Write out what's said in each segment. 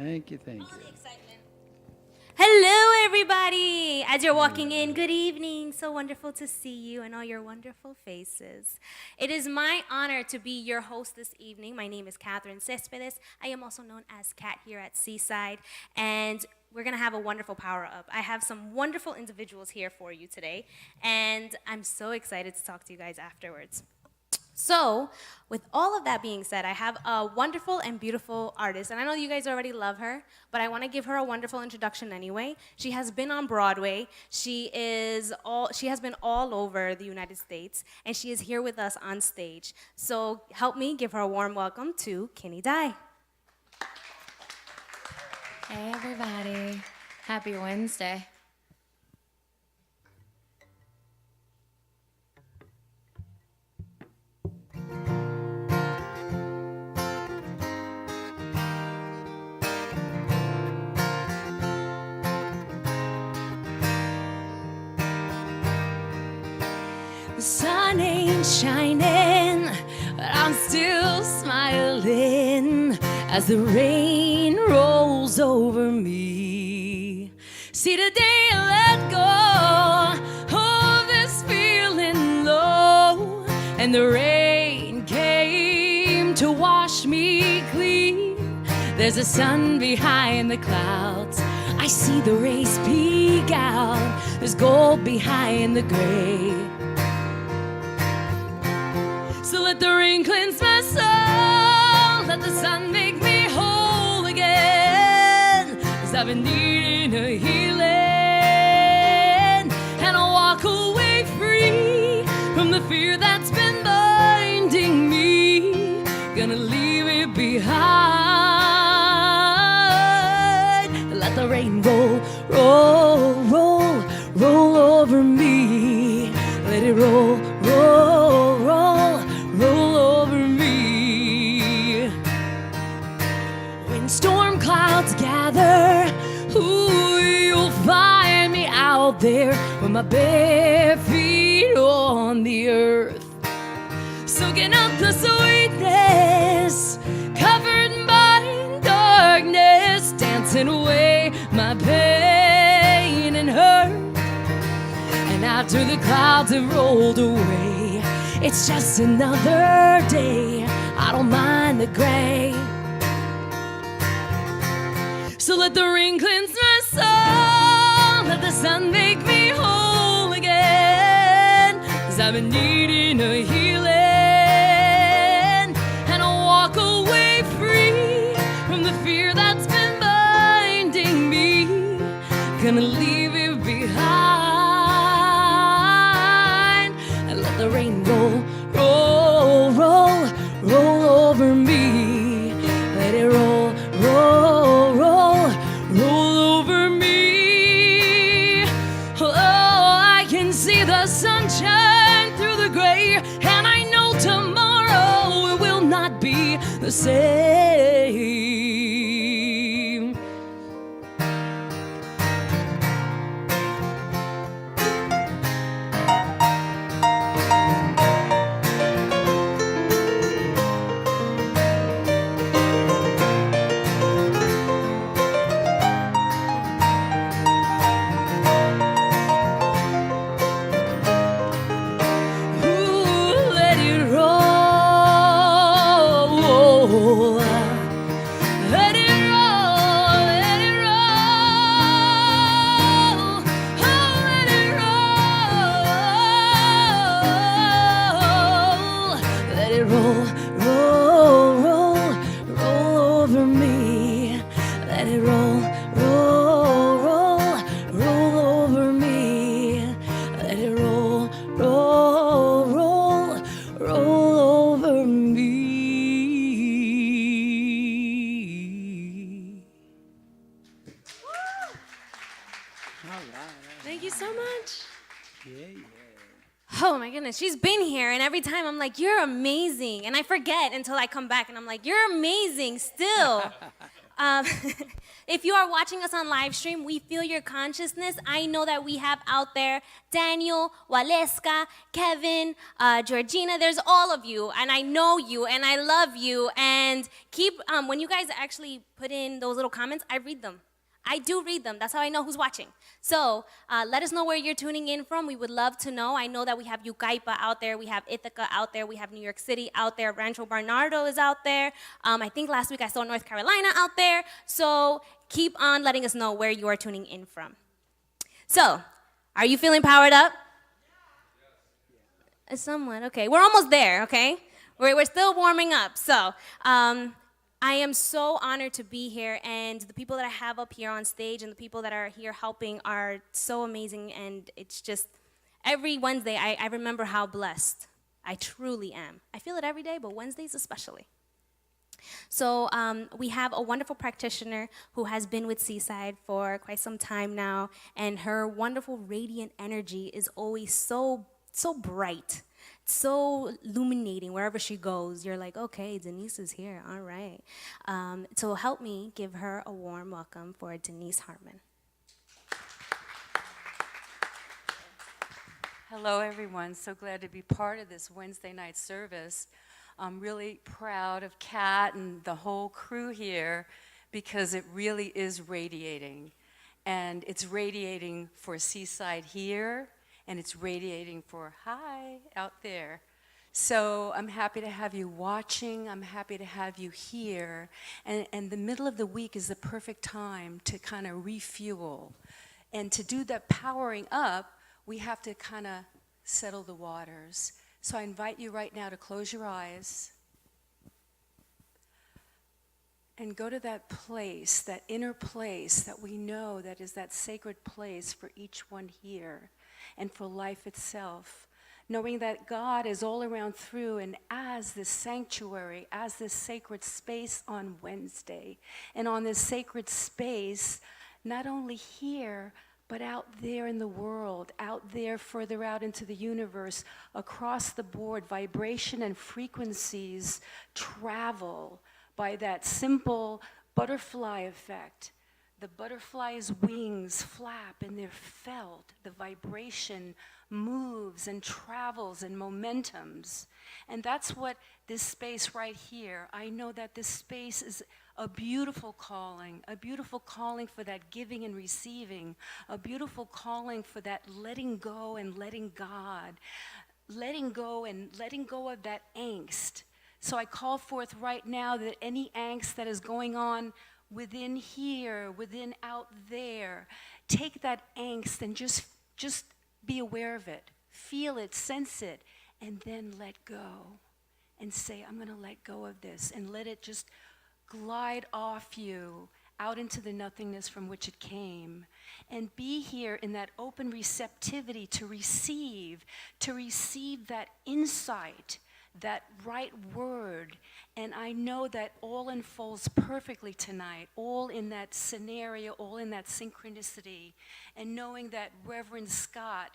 Thank you, thank All you. the excitement. Hello, everybody. As you're walking in, Hello. good evening. So wonderful to see you and all your wonderful faces. It is my honor to be your host this evening. My name is Catherine Cespedes. I am also known as Cat here at Seaside, and we're going to have a wonderful power up. I have some wonderful individuals here for you today, and I'm so excited to talk to you guys afterwards. So, with all of that being said, I have a wonderful and beautiful artist, and I know you guys already love her, but I want to give her a wonderful introduction anyway. She has been on Broadway. She has been all over the United States, and she is here with us on stage. So, help me give her a warm welcome to Kinney Dye. Hey everybody, happy Wednesday. The sun ain't shining, but I'm still smiling as the rain rolls over me. See, today I let go of this feeling low, and the rain came to wash me clean. There's a sun behind the clouds, I see the rays peek out. There's gold behind the gray. So let the rain cleanse my soul, let the sun make me whole again. 'Cause I've been needing a healing, and I'll walk away free from the fear that's been binding me. Gonna leave it behind. Let the rain roll, roll, roll, roll over me. Let it roll, roll, roll, roll over me. When storm clouds gather, ooh, you'll find me out there with my bare feet on the earth, soaking up the sweetness, covered by darkness, dancing away my pain and hurt. And after the clouds have rolled away, it's just another day. I don't mind the gray. So let the rain cleanse my soul, let the sun make me whole again. 'Cause I've been needing a healing, and I'll walk away free from the fear that's been binding me. Gonna leave it behind, and let the rain roll, roll, roll, roll over me. Let it roll, roll, roll, roll over me. Oh, I can see the sunshine through the gray, and I know tomorrow it will not be the same. Ooh, let it roll. Let it roll, let it roll. Oh, let it roll. Let it roll, roll, roll, roll over me. Let it roll, roll, roll, roll over me. Let it roll, roll, roll, roll over me. All right. Thank you so much. Yeah, yeah. Oh my goodness, she's been here, and every time I'm like, you're amazing. And I forget until I come back, and I'm like, you're amazing still. Um, if you are watching us on live stream, we feel your consciousness. I know that we have out there Daniel, Waleska, Kevin, Georgina. There's all of you, and I know you, and I love you. And keep when you guys actually put in those little comments, I read them. I do read them. That's how I know who's watching. So let us know where you're tuning in from. We would love to know. I know that we have Yucaipa out there. We have Ithaca out there. We have New York City out there. Rancho Bernardo is out there. I think last week I saw North Carolina out there. So keep on letting us know where you are tuning in from. So, are you feeling powered up? Somewhat. Okay. We're almost there, okay? We're still warming up. So, I am so honored to be here, and the people that I have up here on stage and the people that are here helping are so amazing, and it's just every Wednesday I remember how blessed I truly am. I feel it every day, but Wednesdays especially. So we have a wonderful practitioner who has been with Seaside for quite some time now, and her wonderful radiant energy is always so bright. So illuminating wherever she goes. You're like, okay, Denise is here, all right. So help me give her a warm welcome for Denise Harmon. Hello, everyone. So glad to be part of this Wednesday night service. I'm really proud of Kat and the whole crew here because it really is radiating. And it's radiating for Seaside here, and it's radiating for hi out there. So I'm happy to have you watching. I'm happy to have you here. And the middle of the week is the perfect time to kind of refuel. And to do that powering up, we have to kind of settle the waters. So I invite you right now to close your eyes and go to that place, that inner place that we know that is that sacred place for each one here and for life itself, knowing that God is all around through and as this sanctuary, as this sacred space on Wednesday, and on this sacred space, not only here, but out there in the world, out there further out into the universe, across the board, vibration and frequencies travel by that simple butterfly effect. The butterfly's wings flap and they're felt. The vibration moves and travels and momentums. And that's what this space right here, I know that this space is a beautiful calling for that giving and receiving, a beautiful calling for that letting go and letting God, letting go and letting go of that angst. So I call forth right now that any angst that is going on within here, within out there, take that angst and just be aware of it, feel it, sense it, and then let go and say, I'm going to let go of this, and let it just glide off you out into the nothingness from which it came, and be here in that open receptivity to receive that insight, that right word. And I know that all unfolds perfectly tonight, all in that scenario, all in that synchronicity, and knowing that Reverend Scott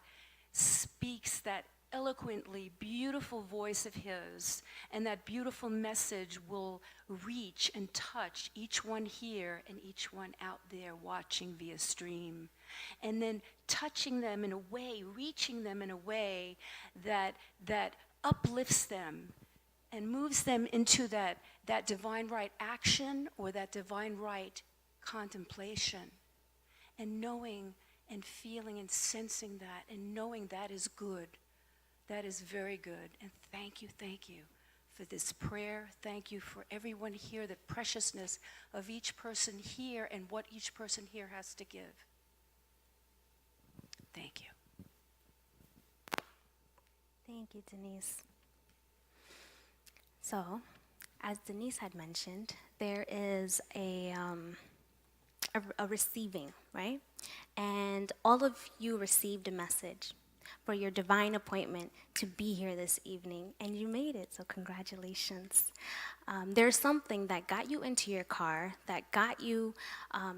speaks that eloquently beautiful voice of his, and that beautiful message will reach and touch each one here and each one out there watching via stream, and then touching them in a way, reaching them in a way that uplifts them and moves them into that divine right action or that divine right contemplation, and knowing and feeling and sensing that and knowing that is good. That is very good. And thank you for this prayer. Thank you for everyone here, the preciousness of each person here and what each person here has to give. Thank you. Thank you, Denise. So, as Denise had mentioned, there is a receiving, right? And all of you received a message for your divine appointment to be here this evening, and you made it, so congratulations. There's something that got you into your car, that got you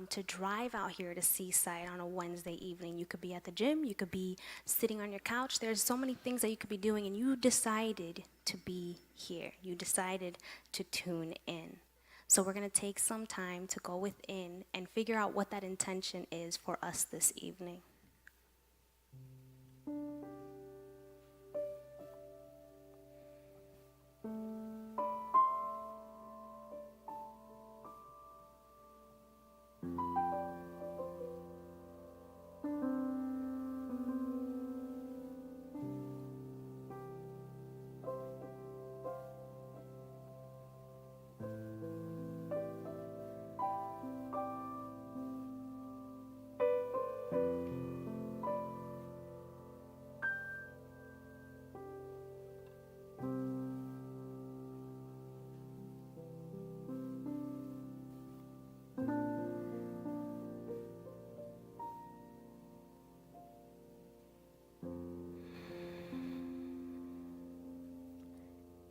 to drive out here to Seaside on a Wednesday evening. You could be at the gym, you could be sitting on your couch. There's so many things that you could be doing, and you decided to be here. You decided to tune in. So we're going to take some time to go within and figure out what that intention is for us this evening.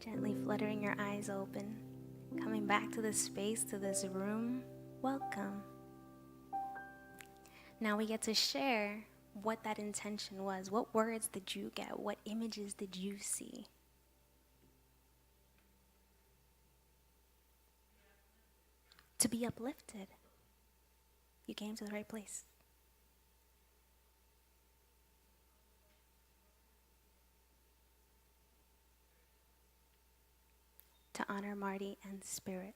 Gently fluttering your eyes open, coming back to this space, to this room. Welcome. Now we get to share what that intention was. What words did you get? What images did you see? To be uplifted. You came to the right place. To honor Marty and Spirit.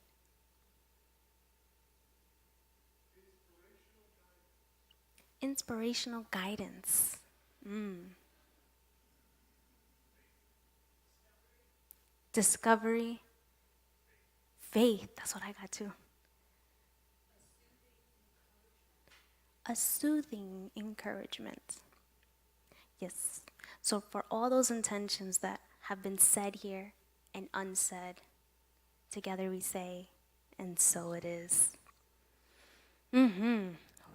Inspirational guidance. Discovery. Faith. That's what I got too. A soothing encouragement. Yes. So for all those intentions that have been said here and unsaid, together we say, and so it is. Woo!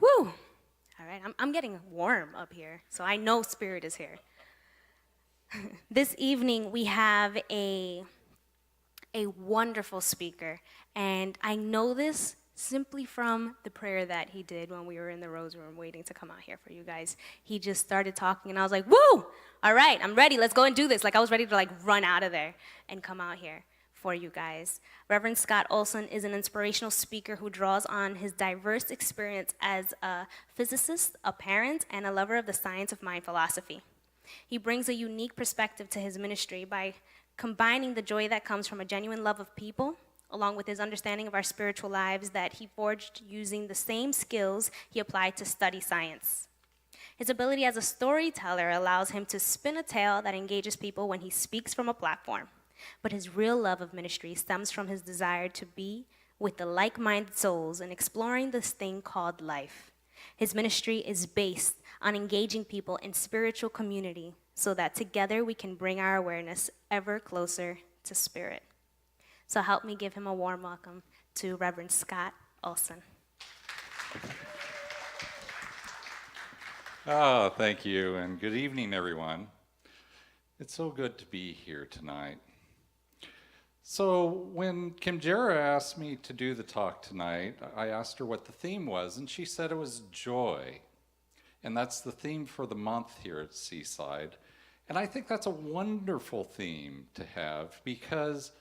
All right, I'm getting warm up here, so I know Spirit is here. This evening we have a wonderful speaker, and I know this simply from the prayer that he did when we were in the Rose Room waiting to come out here for you guys. He just started talking, and I was like, woo! All right, I'm ready. Let's go and do this. Like, I was ready to, run out of there and come out here for you guys. Reverend Scott Olson is an inspirational speaker who draws on his diverse experience as a physicist, a parent, and a lover of the science of mind philosophy. He brings a unique perspective to his ministry by combining the joy that comes from a genuine love of people, along with his understanding of our spiritual lives that he forged using the same skills he applied to study science. His ability as a storyteller allows him to spin a tale that engages people when he speaks from a platform. But his real love of ministry stems from his desire to be with the like-minded souls and exploring this thing called life. His ministry is based on engaging people in spiritual community so that together we can bring our awareness ever closer to Spirit. So help me give him a warm welcome to Reverend Scott Olson. Oh, thank you, and good evening, everyone. It's so good to be here tonight. So when Kim Jera asked me to do the talk tonight, I asked her what the theme was, and she said it was joy. And that's the theme for the month here at Seaside. And I think that's a wonderful theme to have, because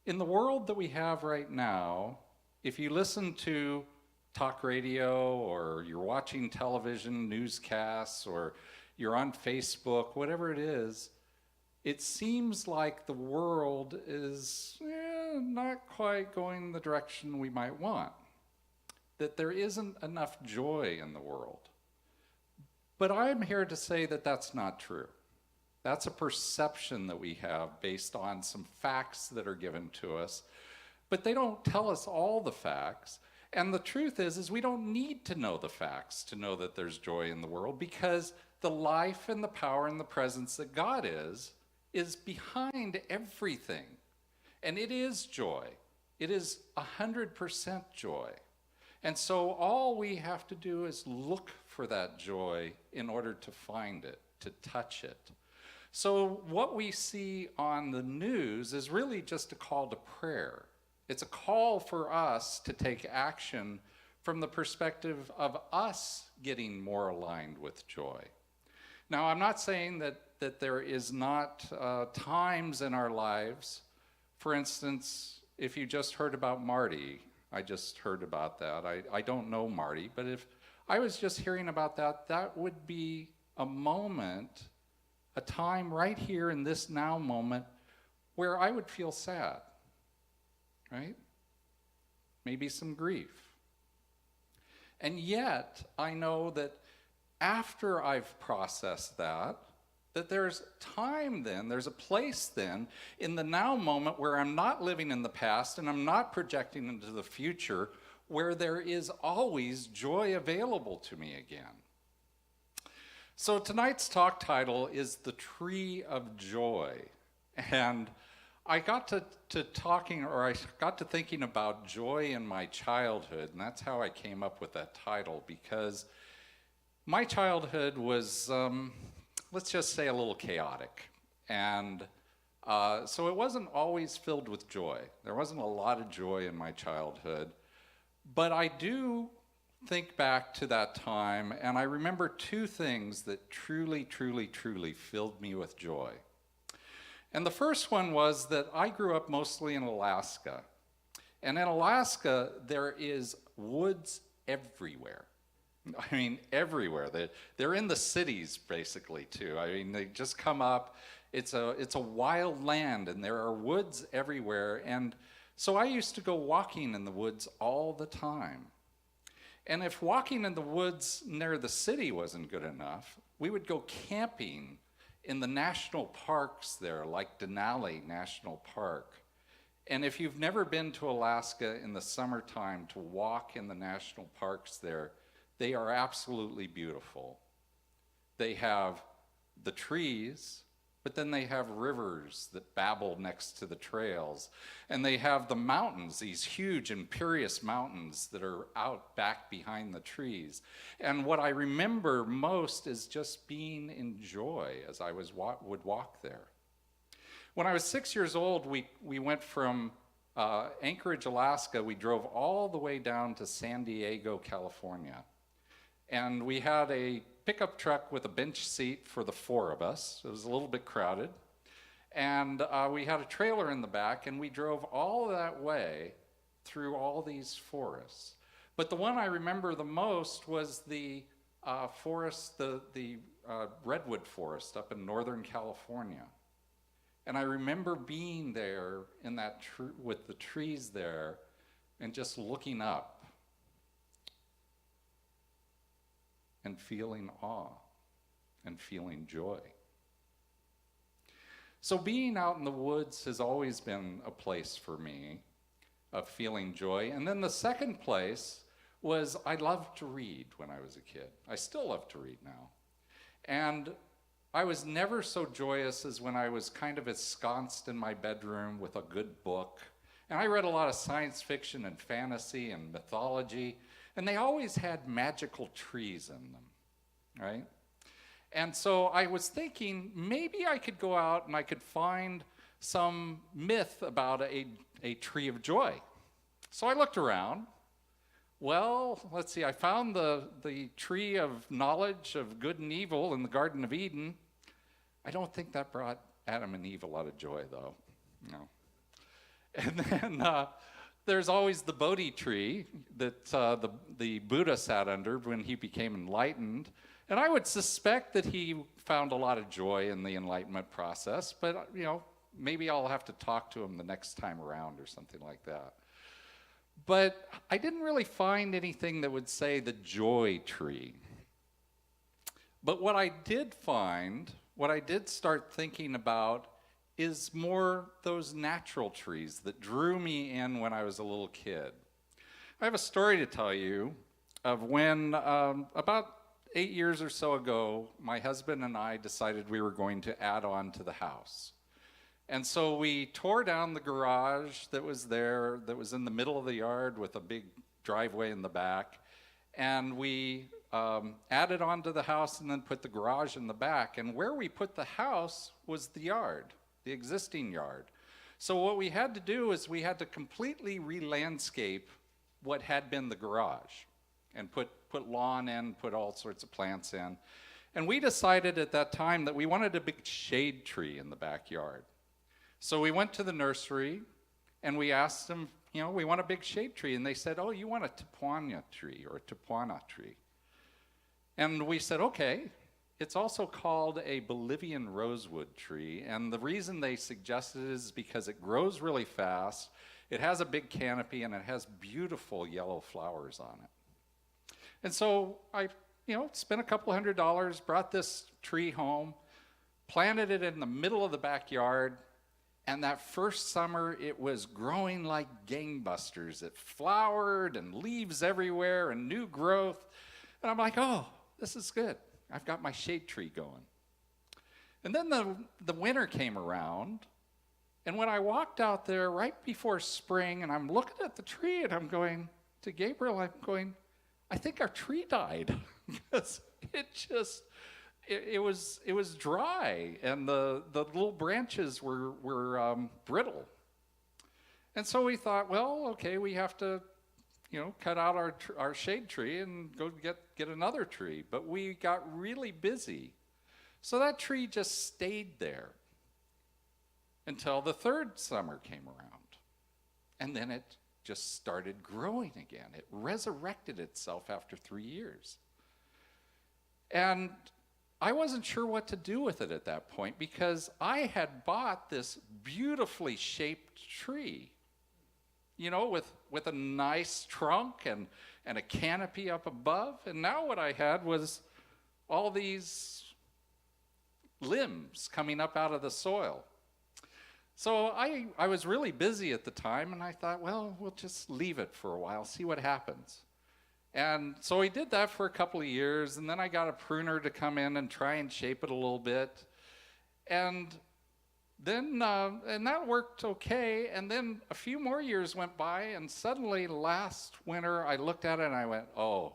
in the world that we have right now, if you listen to talk radio, or you're watching television newscasts, or you're on Facebook, whatever it is, it seems like the world is not quite going the direction we might want, that there isn't enough joy in the world. But I'm here to say that that's not true. That's a perception that we have based on some facts that are given to us, but they don't tell us all the facts. And the truth is we don't need to know the facts to know that there's joy in the world, because the life and the power and the presence that God is behind everything. And it is joy. It is 100% joy. And so all we have to do is look for that joy in order to find it, to touch it. So what we see on the news is really just a call to prayer. It's a call for us to take action from the perspective of us getting more aligned with joy. Now, I'm not saying that there is not times in our lives, for instance, if you just heard about Marty, I just heard about that. I don't know Marty, but if I was just hearing about that, that would be a moment, a time right here in this now moment where I would feel sad, right? Maybe some grief. And yet, I know that after I've processed that there's time then, there's a place then in the now moment where I'm not living in the past and I'm not projecting into the future, where there is always joy available to me again. So tonight's talk title is The Tree of Joy. And I got to thinking about joy in my childhood, and that's how I came up with that title, because my childhood was, let's just say, a little chaotic. And so it wasn't always filled with joy. There wasn't a lot of joy in my childhood. But I do think back to that time, and I remember two things that truly, truly, truly filled me with joy. And the first one was that I grew up mostly in Alaska. And in Alaska, there is woods everywhere. I mean, everywhere. They're in the cities, basically, too. I mean, they just come up. It's a wild land, and there are woods everywhere. And so I used to go walking in the woods all the time. And if walking in the woods near the city wasn't good enough, we would go camping in the national parks there, like Denali National Park. And if you've never been to Alaska in the summertime to walk in the national parks there, they are absolutely beautiful. They have the trees, but then they have rivers that babble next to the trails. And they have the mountains, these huge imperious mountains that are out back behind the trees. And what I remember most is just being in joy as I would walk there. When I was 6 years old, we went from Anchorage, Alaska. We drove all the way down to San Diego, California. And we had a pickup truck with a bench seat for the four of us. It was a little bit crowded. And we had a trailer in the back, and we drove all that way through all these forests. But the one I remember the most was the forest, the redwood forest up in Northern California. And I remember being there in that with the trees there and just looking up and feeling awe and feeling joy. So being out in the woods has always been a place for me of feeling joy. And then the second place was I loved to read when I was a kid. I still love to read now. And I was never so joyous as when I was kind of ensconced in my bedroom with a good book. And I read a lot of science fiction and fantasy and mythology. And they always had magical trees in them, right? And so I was thinking maybe I could go out and I could find some myth about a tree of joy. So I looked around. Well, let's see, I found the tree of knowledge of good and evil in the Garden of Eden. I don't think that brought Adam and Eve a lot of joy, though. No. And then there's always the Bodhi tree that the Buddha sat under when he became enlightened. And I would suspect that he found a lot of joy in the enlightenment process, but, maybe I'll have to talk to him the next time around or something like that. But I didn't really find anything that would say the joy tree. But what I did find, what I did start thinking about, is more those natural trees that drew me in when I was a little kid. I have a story to tell you of when, about 8 years or so ago, my husband and I decided we were going to add on to the house. And so we tore down the garage that was there, that was in the middle of the yard with a big driveway in the back. And we added on to the house and then put the garage in the back. And where we put the house was the yard, the existing yard. So what we had to do is we had to completely re-landscape what had been the garage and put lawn in, put all sorts of plants in. And we decided at that time that we wanted a big shade tree in the backyard. So we went to the nursery, And we asked them, we want a big shade tree. And they said, oh, you want a Tipuana tree or a Tipuana tree. And we said, okay. It's also called a Bolivian rosewood tree. And the reason they suggested it is because it grows really fast. It has a big canopy and it has beautiful yellow flowers on it. And so I, spent a couple $100, brought this tree home, planted it in the middle of the backyard. And that first summer, it was growing like gangbusters. It flowered and leaves everywhere and new growth. And I'm like, oh, this is good. I've got my shade tree going. And then the winter came around. And when I walked out there right before spring, and I'm looking at the tree, and I'm going to Gabriel, I think our tree died. Because it was dry, and the little branches were brittle. And so we thought, well, okay, we have to, cut out our shade tree and go get another tree. But we got really busy. So that tree just stayed there until the third summer came around. And then it just started growing again. It resurrected itself after 3 years. And I wasn't sure what to do with it at that point because I had bought this beautifully shaped tree, with a nice trunk and a canopy up above. And now what I had was all these limbs coming up out of the soil. So I was really busy at the time, and I thought, well, we'll just leave it for a while, see what happens. And so we did that for a couple of years, and then I got a pruner to come in and try and shape it a little bit. And then, and that worked okay, and then a few more years went by, and suddenly last winter I looked at it and I went, oh,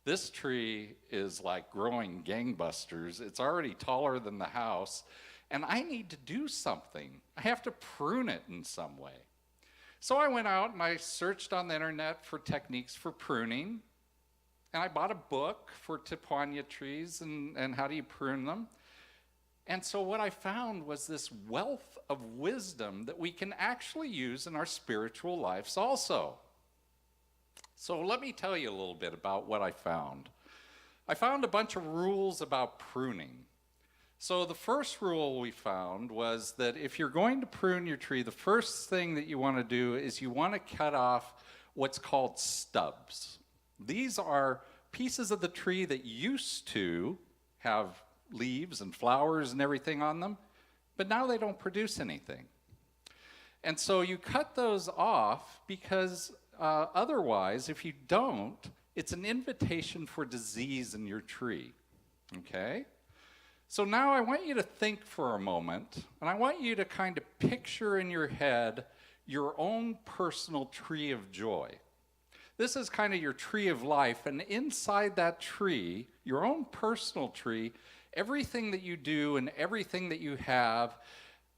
this tree is like growing gangbusters. It's already taller than the house, and I need to do something. I have to prune it in some way. So I went out and I searched on the internet for techniques for pruning, and I bought a book for Tipuana trees and how do you prune them. And so what I found was this wealth of wisdom that we can actually use in our spiritual lives also. So let me tell you a little bit about what I found. I found a bunch of rules about pruning. So the first rule we found was that if you're going to prune your tree, the first thing that you want to do is you want to cut off what's called stubs. These are pieces of the tree that used to have leaves and flowers and everything on them, but now they don't produce anything. And so you cut those off because otherwise, if you don't, it's an invitation for disease in your tree, okay? So now I want you to think for a moment, and I want you to kind of picture in your head your own personal tree of joy. This is kind of your tree of life, and inside that tree, your own personal tree, everything that you do and everything that you have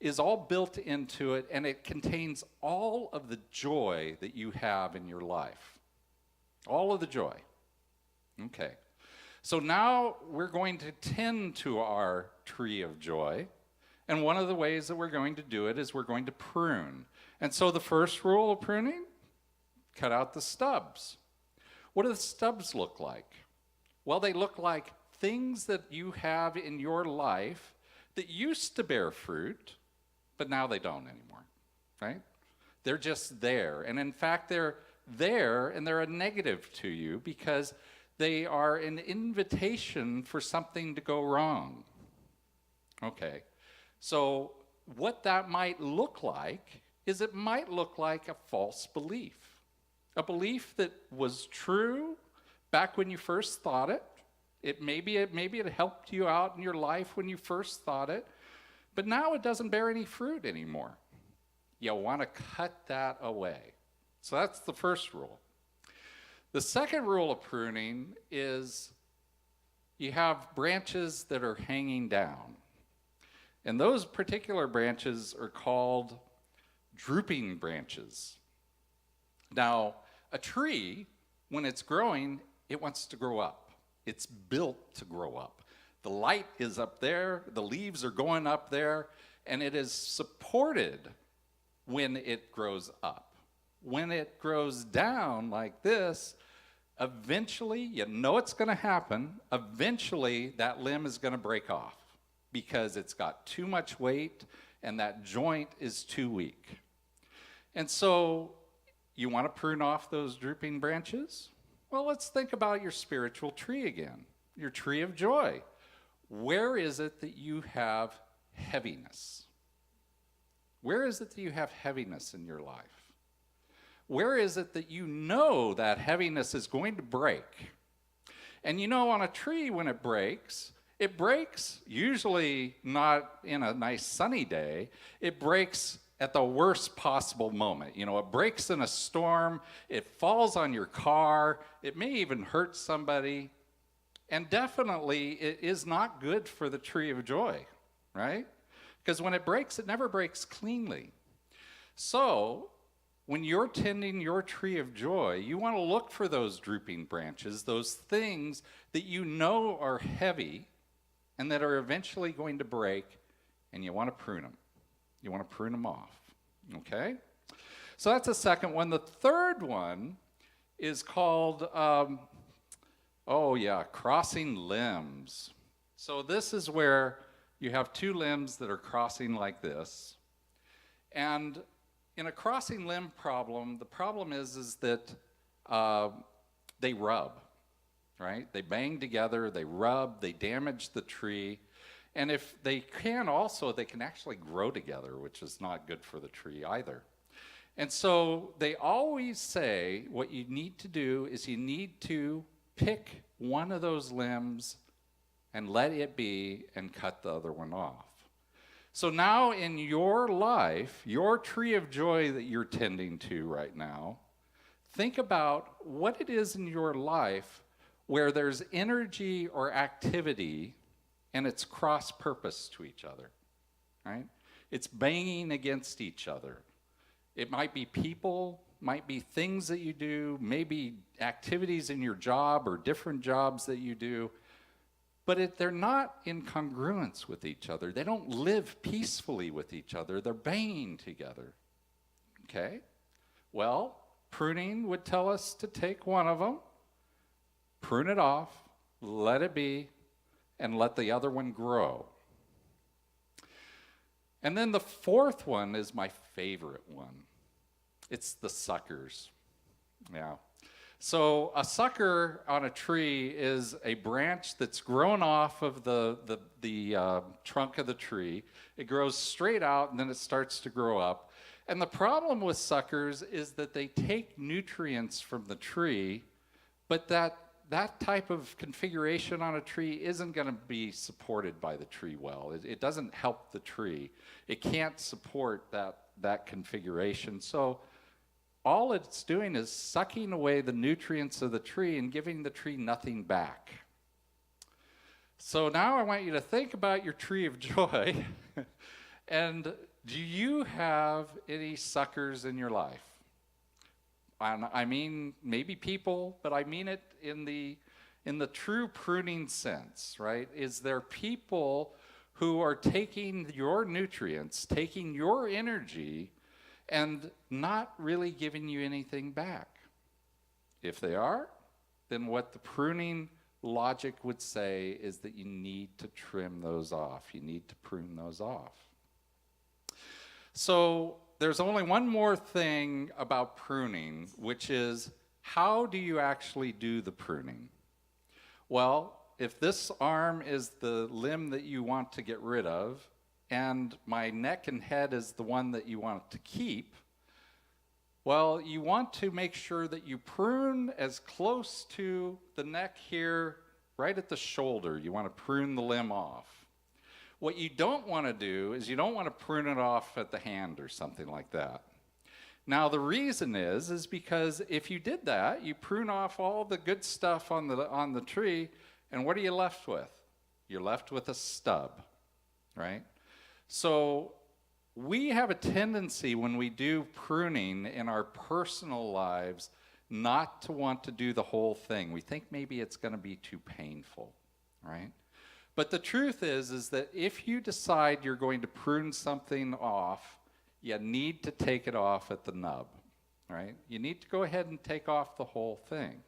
is all built into it, and it contains all of the joy that you have in your life. All of the joy. Okay. So now we're going to tend to our tree of joy, and one of the ways that we're going to do it is we're going to prune. And so the first rule of pruning, cut out the stubs. What do the stubs look like? Well, they look like things that you have in your life that used to bear fruit, but now they don't anymore, right? They're just there. And in fact, they're there and they're a negative to you because they are an invitation for something to go wrong. Okay, so what that might look like is it might look like a false belief. A belief that was true back when you first thought it. Maybe it helped you out in your life when you first thought it, but now it doesn't bear any fruit anymore. You want to cut that away. So that's the first rule. The second rule of pruning is you have branches that are hanging down. And those particular branches are called drooping branches. Now, a tree, when it's growing, it wants to grow up. It's built to grow up. The light is up there, the leaves are going up there, and it is supported when it grows up. When it grows down like this, eventually, you know it's going to happen, eventually that limb is going to break off because it's got too much weight and that joint is too weak. And so you want to prune off those drooping branches? Well, let's think about your spiritual tree again, your tree of joy. Where is it that you have heaviness? Where is it that you have heaviness in your life? Where is it that you know that heaviness is going to break? And you know, on a tree, when it breaks usually not in a nice sunny day. It breaks at the worst possible moment. You know, it breaks in a storm, it falls on your car, it may even hurt somebody, and definitely it is not good for the tree of joy, right? Because when it breaks, it never breaks cleanly. So, when you're tending your tree of joy, you want to look for those drooping branches, those things that you know are heavy and that are eventually going to break, and you want to prune them. You want to prune them off, okay? So that's the second one. The third one is called, crossing limbs. So this is where you have two limbs that are crossing like this. And in a crossing limb problem, the problem is that they rub, right? They bang together, they rub, they damage the tree. And if they can also, they can actually grow together, which is not good for the tree either. And so they always say what you need to do is you need to pick one of those limbs and let it be and cut the other one off. So now in your life, your tree of joy that you're tending to right now, think about what it is in your life where there's energy or activity and it's cross-purpose to each other, right? It's banging against each other. It might be people, might be things that you do, maybe activities in your job or different jobs that you do, but they're not in congruence with each other. They don't live peacefully with each other. They're banging together, okay? Well, pruning would tell us to take one of them, prune it off, let it be, and let the other one grow. And then the fourth one is my favorite one. It's the suckers. Yeah. So a sucker on a tree is a branch that's grown off of the trunk of the tree. It grows straight out and then it starts to grow up. And the problem with suckers is that they take nutrients from the tree, but that type of configuration on a tree isn't going to be supported by the tree well. It doesn't help the tree. It can't support that configuration. So all it's doing is sucking away the nutrients of the tree and giving the tree nothing back. So now I want you to think about your tree of joy. And do you have any suckers in your life? I mean, maybe people, but I mean it in the true pruning sense, right? Is there people who are taking your nutrients, taking your energy, and not really giving you anything back? If they are, then what the pruning logic would say is that you need to trim those off. You need to prune those off. So there's only one more thing about pruning, which is how do you actually do the pruning? Well, if this arm is the limb that you want to get rid of, and my neck and head is the one that you want to keep, well, you want to make sure that you prune as close to the neck here, right at the shoulder. You want to prune the limb off. What you don't want to do is you don't want to prune it off at the hand or something like that. Now, the reason is because if you did that, you prune off all the good stuff on the tree, and what are you left with? You're left with a stub, right? So we have a tendency when we do pruning in our personal lives not to want to do the whole thing. We think maybe it's going to be too painful, right? But the truth is that if you decide you're going to prune something off, you need to take it off at the nub, right? You need to go ahead and take off the whole thing.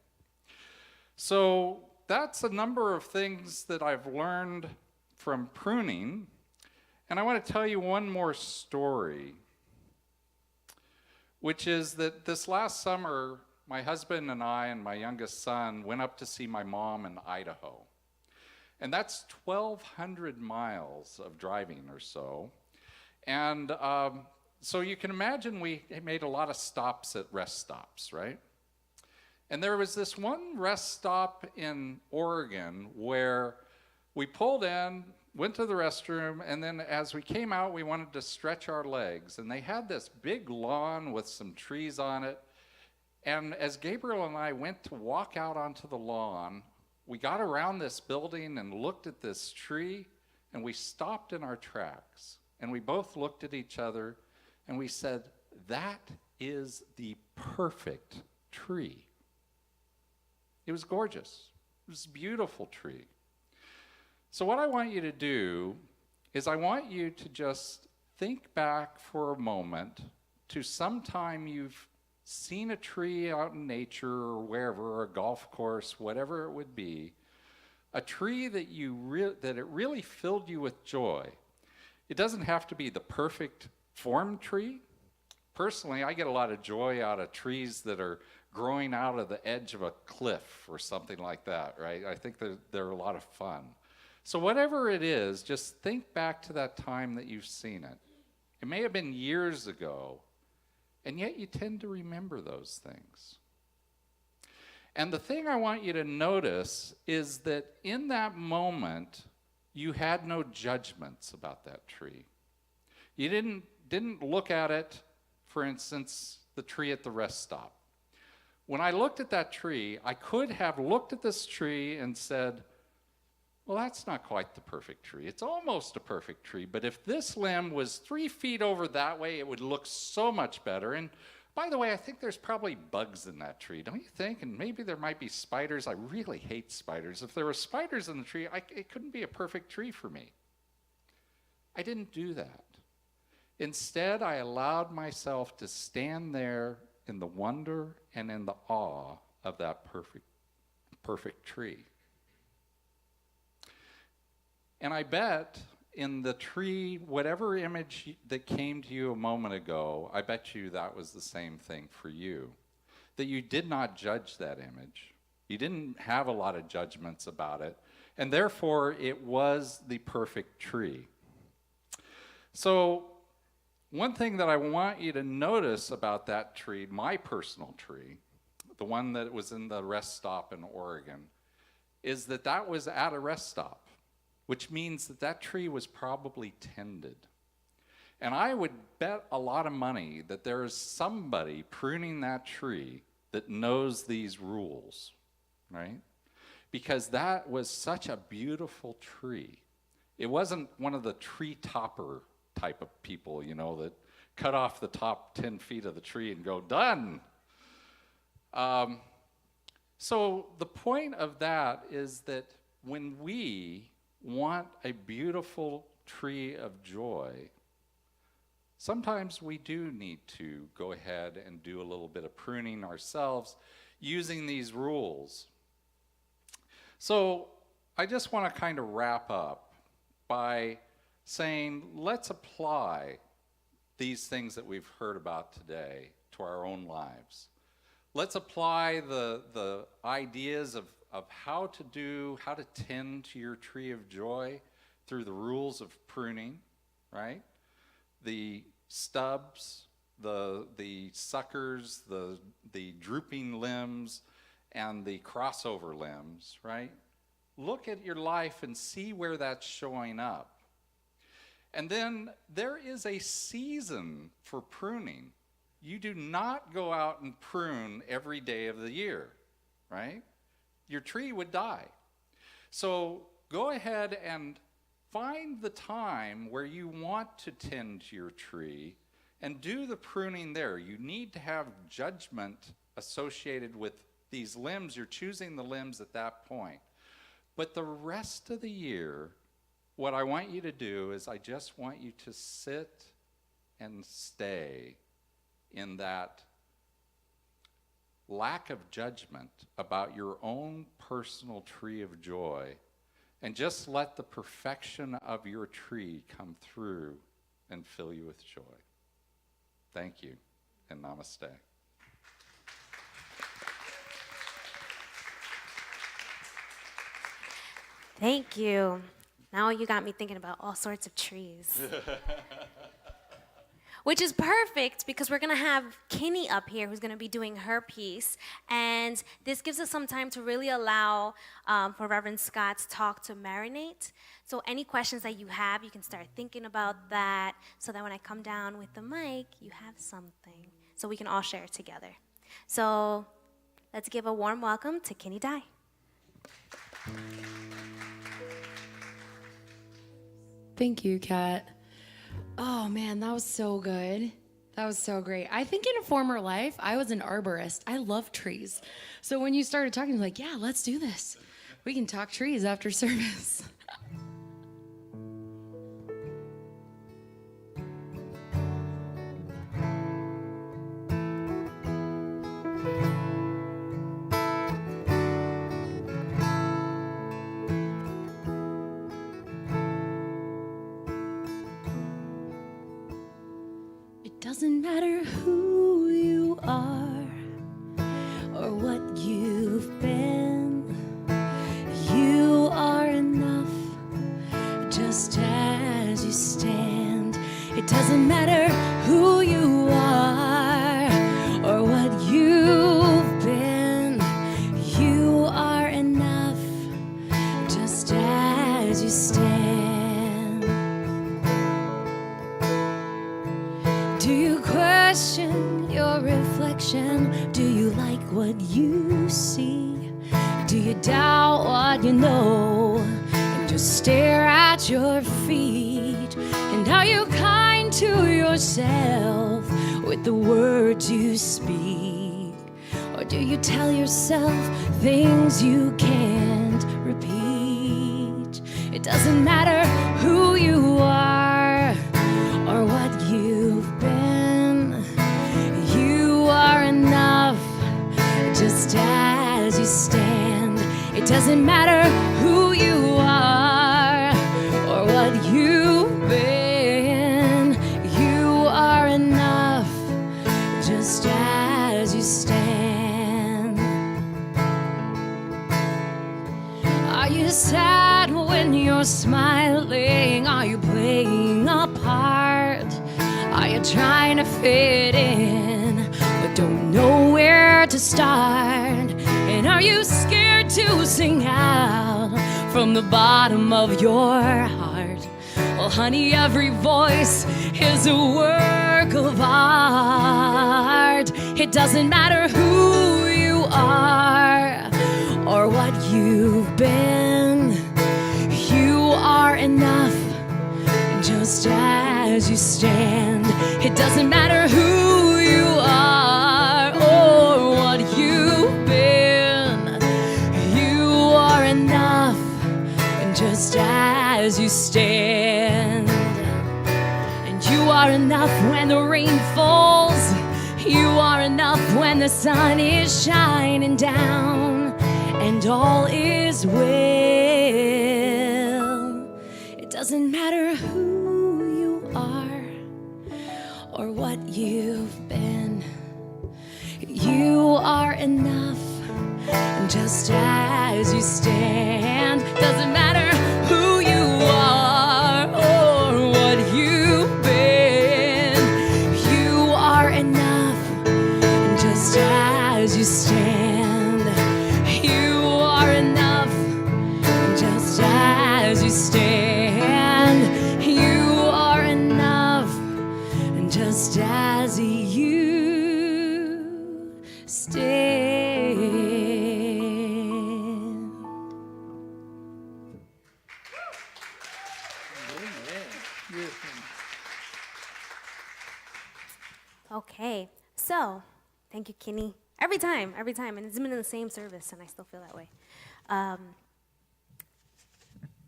So that's a number of things that I've learned from pruning. And I want to tell you one more story, which is that this last summer, my husband and I and my youngest son went up to see my mom in Idaho. And that's 1,200 miles of driving or so. And so you can imagine we made a lot of stops at rest stops, right? And there was this one rest stop in Oregon where we pulled in, went to the restroom, and then as we came out, we wanted to stretch our legs. And they had this big lawn with some trees on it. And as Gabriel and I went to walk out onto the lawn, we got around this building and looked at this tree, and we stopped in our tracks. And we both looked at each other, and we said, that is the perfect tree. It was gorgeous. It was a beautiful tree. So what I want you to do is I want you to just think back for a moment to sometime you've seen a tree out in nature or wherever, or a golf course, whatever it would be, a tree that that it really filled you with joy. It doesn't have to be the perfect formed tree. Personally, I get a lot of joy out of trees that are growing out of the edge of a cliff or something like that, right? I think they're a lot of fun. So whatever it is, just think back to that time that you've seen it. It may have been years ago, and yet you tend to remember those things. And the thing I want you to notice is that in that moment, you had no judgments about that tree. You didn't look at it, for instance, the tree at the rest stop. When I looked at that tree, I could have looked at this tree and said, well, that's not quite the perfect tree. It's almost a perfect tree, but if this limb was 3 feet over that way, it would look so much better. And by the way, I think there's probably bugs in that tree, don't you think? And maybe there might be spiders. I really hate spiders. If there were spiders in the tree, it couldn't be a perfect tree for me. I didn't do that. Instead, I allowed myself to stand there in the wonder and in the awe of that perfect tree. And I bet in the tree, whatever image that came to you a moment ago, I bet you that was the same thing for you. That you did not judge that image. You didn't have a lot of judgments about it. And therefore, it was the perfect tree. So, one thing that I want you to notice about that tree, my personal tree, the one that was in the rest stop in Oregon, is that that was at a rest stop, which means that that tree was probably tended. And I would bet a lot of money that there is somebody pruning that tree that knows these rules, right? Because that was such a beautiful tree. It wasn't one of the tree topper type of people, you know, that cut off the top 10 feet of the tree and go, done. So the point of that is that when we want a beautiful tree of joy, sometimes we do need to go ahead and do a little bit of pruning ourselves using these rules. So I just want to kind of wrap up by saying, let's apply these things that we've heard about today to our own lives. Let's apply the ideas of how to tend to your tree of joy through the rules of pruning, right? The stubs, the suckers, the drooping limbs, and the crossover limbs, right? Look at your life and see where that's showing up. And then there is a season for pruning. You do not go out and prune every day of the year, right? Your tree would die. So go ahead and find the time where you want to tend to your tree and do the pruning there. You need to have judgment associated with these limbs. You're choosing the limbs at that point. But the rest of the year, what I want you to do is I just want you to sit and stay in that lack of judgment about your own personal tree of joy, and just let the perfection of your tree come through and fill you with joy. Thank you, and namaste. Thank you. Now you got me thinking about all sorts of trees. Which is perfect because we're going to have Kinney up here who's going to be doing her piece. And this gives us some time to really allow for Reverend Scott's talk to marinate. So any questions that you have, you can start thinking about that so that when I come down with the mic, you have something so we can all share it together. So let's give a warm welcome to Kinney Dye. Thank you, Kat. Oh man, that was so good. That was so great. I think in a former life, I was an arborist. I love trees. So when you started talking, I'm like, yeah, let's do this. We can talk trees after service. It doesn't matter who you are or what you've been. You are enough just as you stand. It doesn't matter who you are or what you've been. You are enough just as you stand. Do you question your reflection? Do you like what you see? Do you doubt what you know and just stare at your feet? And are you kind to yourself with the words you speak? Or do you tell yourself things you can't repeat? It doesn't matter who you are or what you've been. You are enough just as you stand. It doesn't matter who you are or what you've been. You are enough just as you stand. Are you sad when you're smiling? Are you playing a part? Are you trying to fit in but don't know where to start? And are you scared to sing out from the bottom of your heart? Well, honey, every voice is a work of art. It doesn't matter who you are or what you've been. You are enough just as you stand. It doesn't matter who you are or what you've been. You are enough just as you stand. And you are enough when the rain falls. You are enough when the sun is shining down and all is well. It doesn't matter who you are or what you've been. You are enough just as you stand. Doesn't matter who you are or what you've been. You are enough just as you stand. You are enough just as you stand. You are enough just as you stand. Okay, so thank you, Kinney. Every time, and it's been in the same service, and I still feel that way.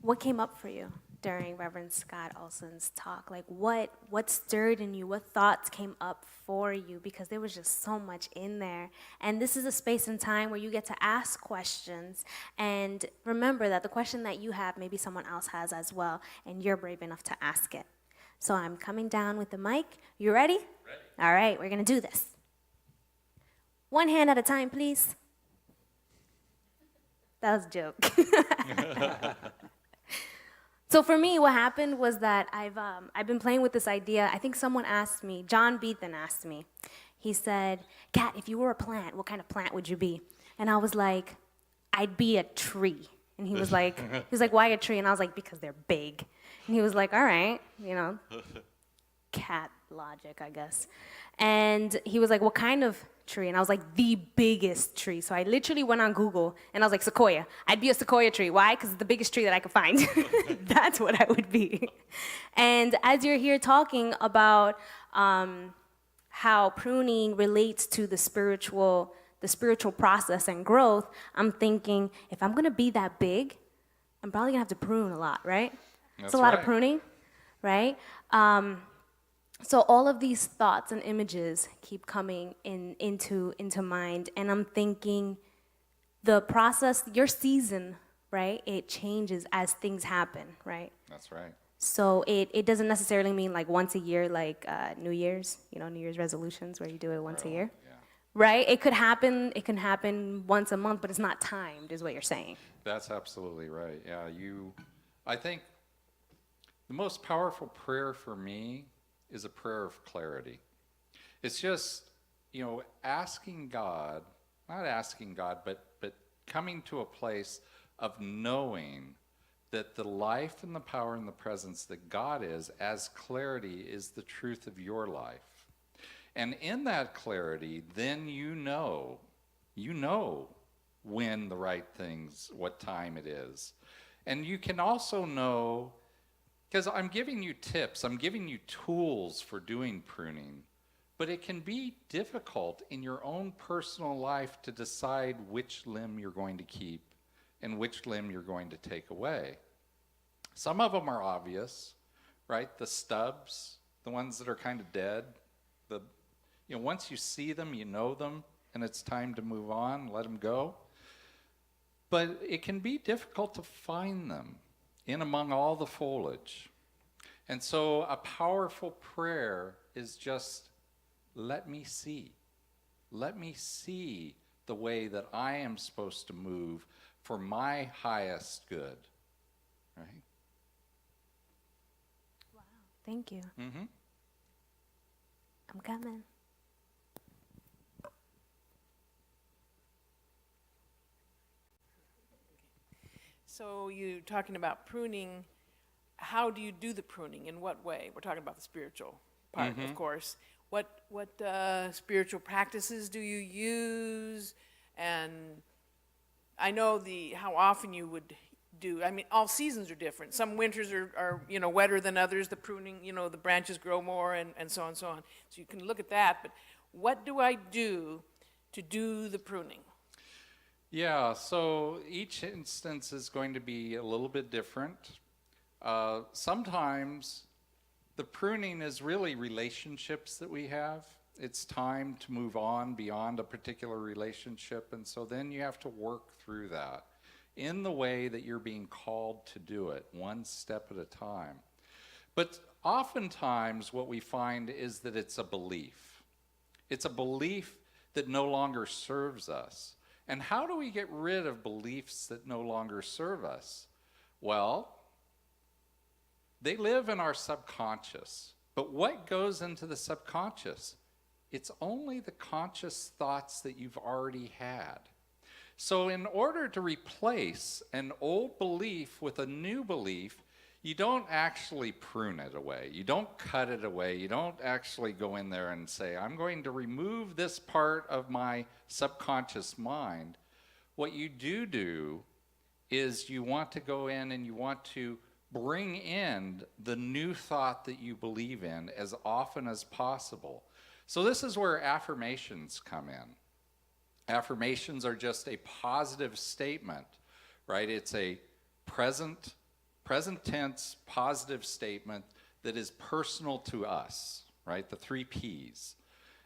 What came up for you? during Reverend Scott Olson's talk. Like, what stirred in you? What thoughts came up for you? Because there was just so much in there. And this is a space and time where you get to ask questions. And remember that the question that you have, maybe someone else has as well, and you're brave enough to ask it. So I'm coming down with the mic. You ready? Ready. All right, we're going to do this. One hand at a time, please. That was a joke. So for me, what happened was that I've been playing with this idea. I think someone asked me, John Beathan asked me. He said, Kat, if you were a plant, what kind of plant would you be? And I was like, I'd be a tree. And he was like, why a tree? And I was like, because they're big. And he was like, all right, cat logic, I guess. And he was like, what kind of tree? And I was like, the biggest tree. So I literally went on Google and I was like, sequoia. I'd be a sequoia tree. Why? Because it's the biggest tree that I could find. That's what I would be. And as you're here talking about how pruning relates to the spiritual process and growth, I'm thinking, if I'm going to be that big, I'm probably going to have to prune a lot, right? It's a lot of pruning, right? So all of these thoughts and images keep coming into mind, and I'm thinking the process, your season, right? It changes as things happen, right? That's right. So it doesn't necessarily mean like once a year, like New Year's, New Year's resolutions where you do it once a year, yeah. Right? It could happen. It can happen once a month, but it's not timed, is what you're saying. That's absolutely right. Yeah, I think the most powerful prayer for me is a prayer of clarity. It's just, asking God, not asking God, but coming to a place of knowing that the life and the power and the presence that God is, as clarity, is the truth of your life. And in that clarity, then you know when the right things, what time it is. And you can also know, because I'm giving you tips, I'm giving you tools for doing pruning, but it can be difficult in your own personal life to decide which limb you're going to keep and which limb you're going to take away. Some of them are obvious, right? The stubs, the ones that are kind of dead, once you see them, you know them, and it's time to move on, let them go. But it can be difficult to find them in among all the foliage. And so a powerful prayer is just, let me see. Let me see the way that I am supposed to move for my highest good. Right? Wow, thank you. Mm-hmm. I'm coming. So you're talking about pruning. How do you do the pruning? In what way? We're talking about the spiritual part, of course. What spiritual practices do you use? And I know how often you would do. I mean, all seasons are different. Some winters are wetter than others. The pruning, the branches grow more, and so on and so on. So you can look at that. But what do I do to do the pruning? Yeah, so each instance is going to be a little bit different. Sometimes the pruning is really relationships that we have. It's time to move on beyond a particular relationship, and so then you have to work through that in the way that you're being called to do it, one step at a time. But oftentimes what we find is that it's a belief. It's a belief that no longer serves us. And how do we get rid of beliefs that no longer serve us? Well, they live in our subconscious. But what goes into the subconscious? It's only the conscious thoughts that you've already had. So in order to replace an old belief with a new belief, you don't actually prune it away. You don't cut it away. You don't actually go in there and say, I'm going to remove this part of my subconscious mind. What you do is you want to go in and you want to bring in the new thought that you believe in as often as possible. So this is where affirmations come in. Affirmations are just a positive statement, right? It's a present present tense, positive statement that is personal to us, right? The 3 Ps.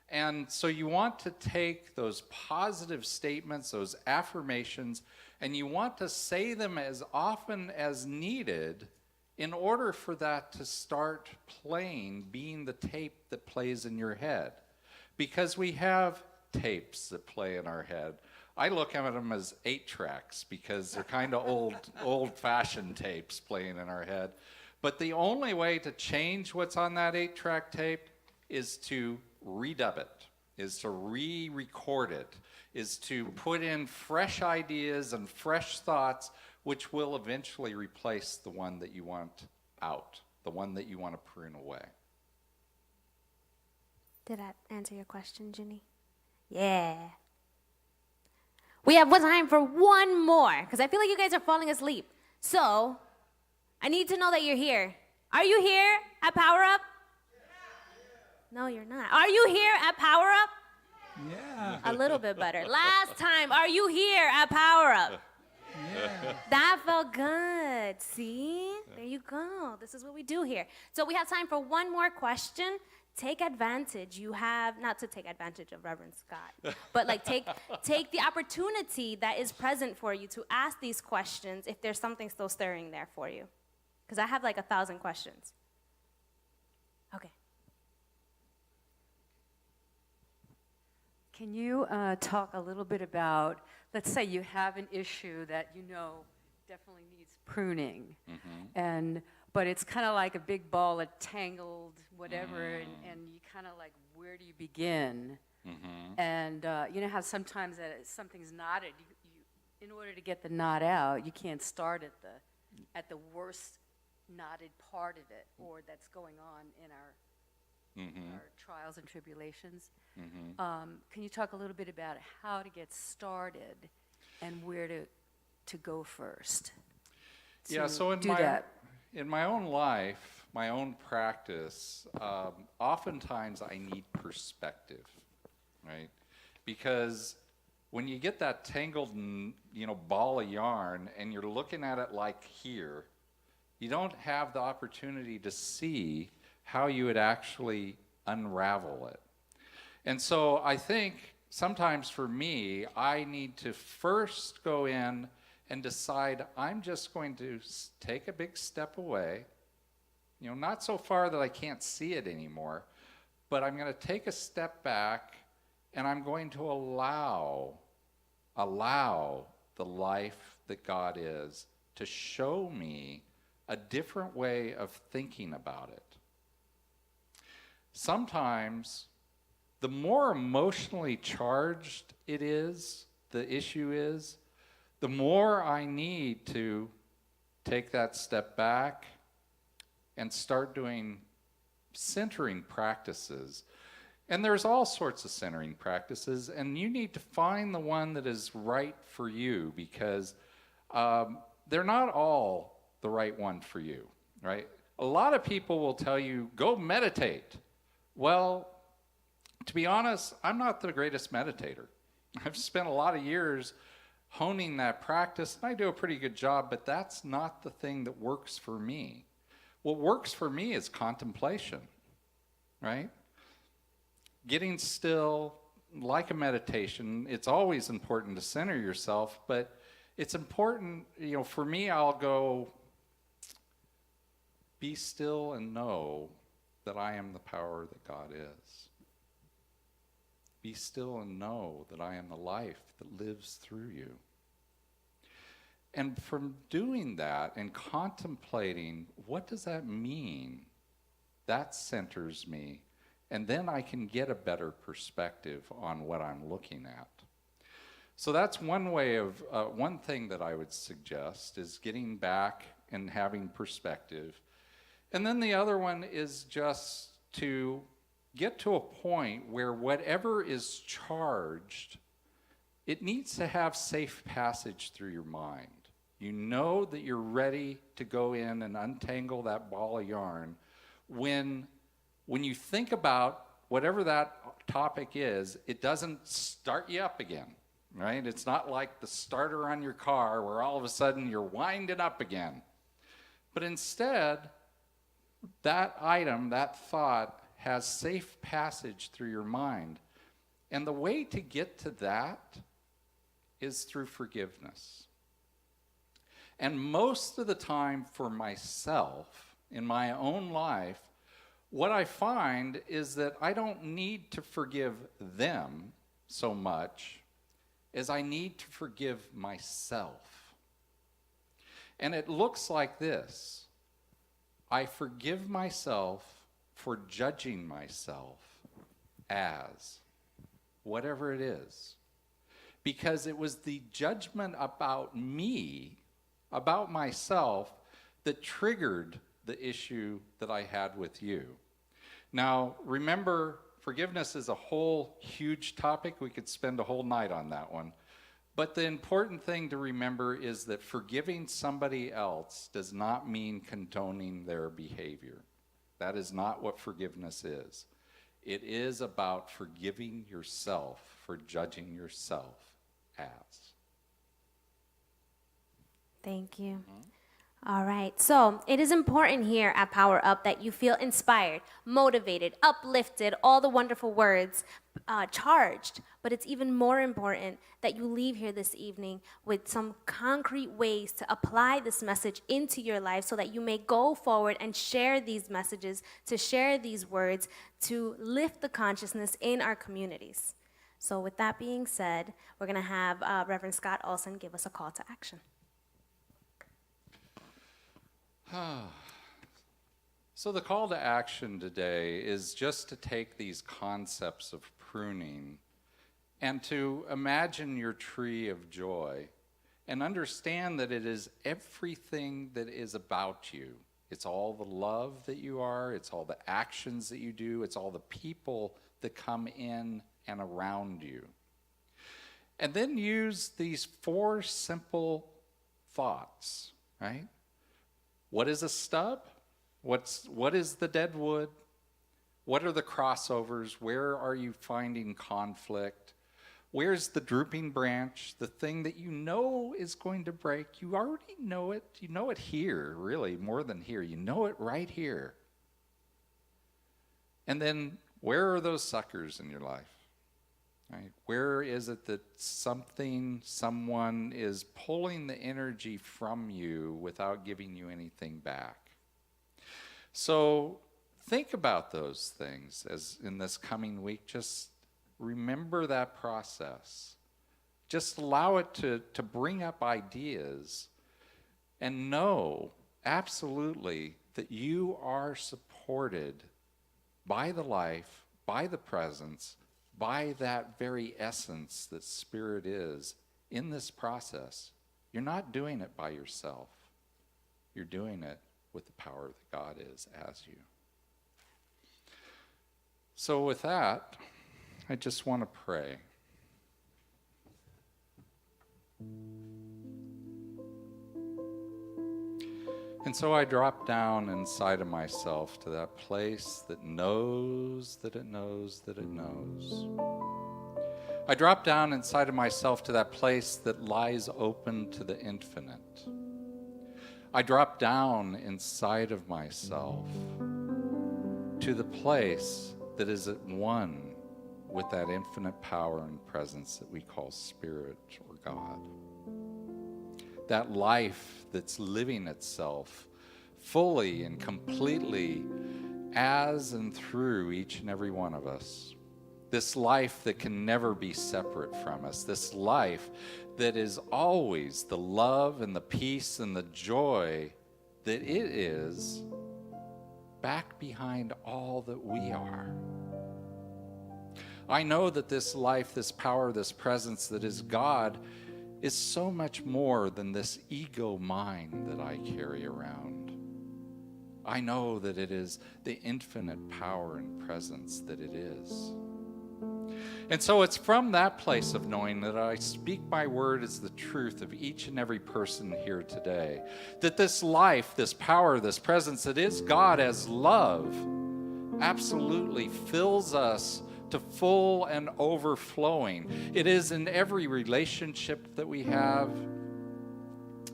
And so you want to take those positive statements, those affirmations, and you want to say them as often as needed in order for that to start playing, being the tape that plays in your head. Because we have tapes that play in our head. I look at them as 8 tracks because they're kind of old-fashioned tapes playing in our head. But the only way to change what's on that 8-track tape is to redub it, is to re-record it, is to put in fresh ideas and fresh thoughts, which will eventually replace the one that you want out, the one that you want to prune away. Did that answer your question, Ginny? Yeah. We have time for one more, because I feel like you guys are falling asleep. So, I need to know that you're here. Are you here at Power Up? No, you're not. Are you here at Power Up? Yeah. A little bit better. Last time, are you here at Power Up? Yeah. That felt good. See? There you go. This is what we do here. So we have time for one more question. Take advantage. You have, not to take advantage of Reverend Scott, but like take the opportunity that is present for you to ask these questions if there's something still stirring there for you. Because I have like 1,000 questions. Okay. Can you talk a little bit about, let's say you have an issue that you know definitely needs pruning, but it's kind of like a big ball of tangled whatever, and you kind of like, where do you begin? And you know how sometimes something's knotted, you, in order to get the knot out, you can't start at the worst knotted part of it, or that's going on in our trials and tribulations. Can you talk a little bit about how to get started and where to go first? Yeah, so in my own life, my own practice, oftentimes I need perspective, right? Because when you get that tangled, ball of yarn and you're looking at it like here, you don't have the opportunity to see how you would actually unravel it. And so I think sometimes for me, I need to first go in and decide I'm just going to take a big step away, not so far that I can't see it anymore, but I'm going to take a step back and I'm going to allow the life that God is to show me a different way of thinking about it. Sometimes the more emotionally charged it is, the issue is, the more I need to take that step back and start doing centering practices. And there's all sorts of centering practices, and you need to find the one that is right for you, because they're not all the right one for you, right? A lot of people will tell you, go meditate. Well, to be honest, I'm not the greatest meditator. I've spent a lot of years honing that practice, and I do a pretty good job, but that's not the thing that works for me. What works for me is contemplation, right? Getting still, like a meditation, it's always important to center yourself, but it's important, for me, I'll go, be still and know that I am the power that God is. Be still and know that I am the life that lives through you. And from doing that and contemplating, what does that mean? That centers me. And then I can get a better perspective on what I'm looking at. So that's one way of, one thing that I would suggest is getting back and having perspective. And then the other one is just to get to a point where whatever is charged, it needs to have safe passage through your mind. You know that you're ready to go in and untangle that ball of yarn when you think about whatever that topic is, it doesn't start you up again, right? It's not like the starter on your car where all of a sudden you're winding up again. But instead, that item, that thought, has safe passage through your mind. And the way to get to that is through forgiveness. And most of the time for myself, in my own life, what I find is that I don't need to forgive them so much as I need to forgive myself. And it looks like this. I forgive myself for judging myself as whatever it is. Because it was the judgment about me, about myself, that triggered the issue that I had with you. Now, remember, forgiveness is a whole huge topic. We could spend a whole night on that one. But the important thing to remember is that forgiving somebody else does not mean condoning their behavior. That is not what forgiveness is. It is about forgiving yourself for judging yourself as. Thank you. All right, so it is important here at Power Up that you feel inspired, motivated, uplifted, all the wonderful words, charged. But it's even more important that you leave here this evening with some concrete ways to apply this message into your life so that you may go forward and share these messages, to share these words, to lift the consciousness in our communities. So with that being said, we're going to have Reverend Scott Olson give us a call to action. So the call to action today is just to take these concepts of pruning and to imagine your tree of joy and understand that it is everything that is about you. It's all the love that you are, it's all the actions that you do, it's all the people that come in and around you. And then use these 4 simple thoughts, right? What is a stub? What is the dead wood? What are the crossovers? Where are you finding conflict? Where's the drooping branch, the thing that you know is going to break? You already know it. You know it here, really, more than here. You know it right here. And then where are those suckers in your life? Right? Where is it that someone is pulling the energy from you without giving you anything back? So think about those things as in this coming week. Just remember that process. Just allow it to bring up ideas and know absolutely that you are supported by the life, by the presence, by that very essence that Spirit is in this process. You're not doing it by yourself. You're doing it with the power that God is as you. So with that, I just want to pray. And so I drop down inside of myself to that place that knows that it knows that it knows. I drop down inside of myself to that place that lies open to the infinite. I drop down inside of myself to the place that is at one with that infinite power and presence that we call Spirit or God. That life that's living itself fully and completely as and through each and every one of us. This life that can never be separate from us. This life that is always the love and the peace and the joy that it is back behind all that we are. I know that this life, this power, this presence that is God is so much more than this ego mind that I carry around. I know that it is the infinite power and presence that it is. And so it's from that place of knowing that I speak my word as the truth of each and every person here today. That this life, this power, this presence that is God as love absolutely fills us to full and overflowing. It is in every relationship that we have.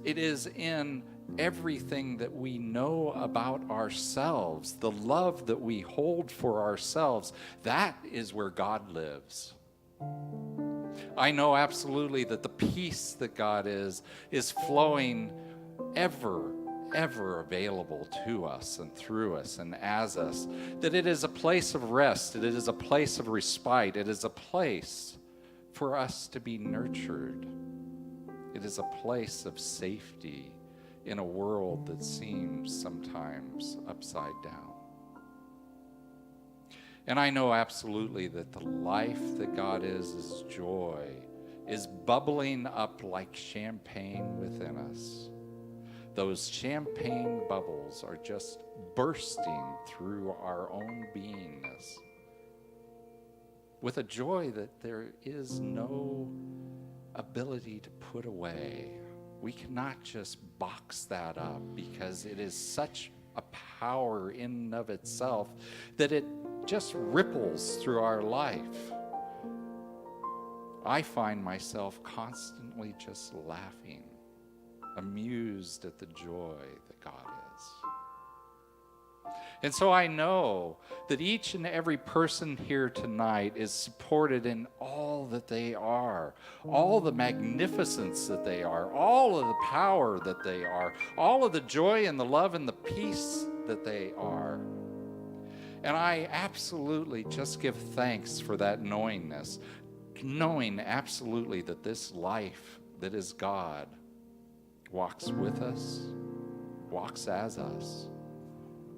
It is in everything that we know about ourselves, the love that we hold for ourselves, that is where God lives. I know absolutely that the peace that God is flowing ever available to us and through us and as us, that it is a place of rest, it is a place of respite, it is a place for us to be nurtured. It is a place of safety in a world that seems sometimes upside down. And I know absolutely that the life that God is joy, is bubbling up like champagne within us. Those champagne bubbles are just bursting through our own beingness with a joy that there is no ability to put away. We cannot just box that up because it is such a power in and of itself that it just ripples through our life. I find myself constantly just laughing, amused at the joy that God is. And so I know that each and every person here tonight is supported in all that they are, all the magnificence that they are, all of the power that they are, all of the joy and the love and the peace that they are. And I absolutely just give thanks for that knowingness, knowing absolutely that this life that is God walks with us, walks as us,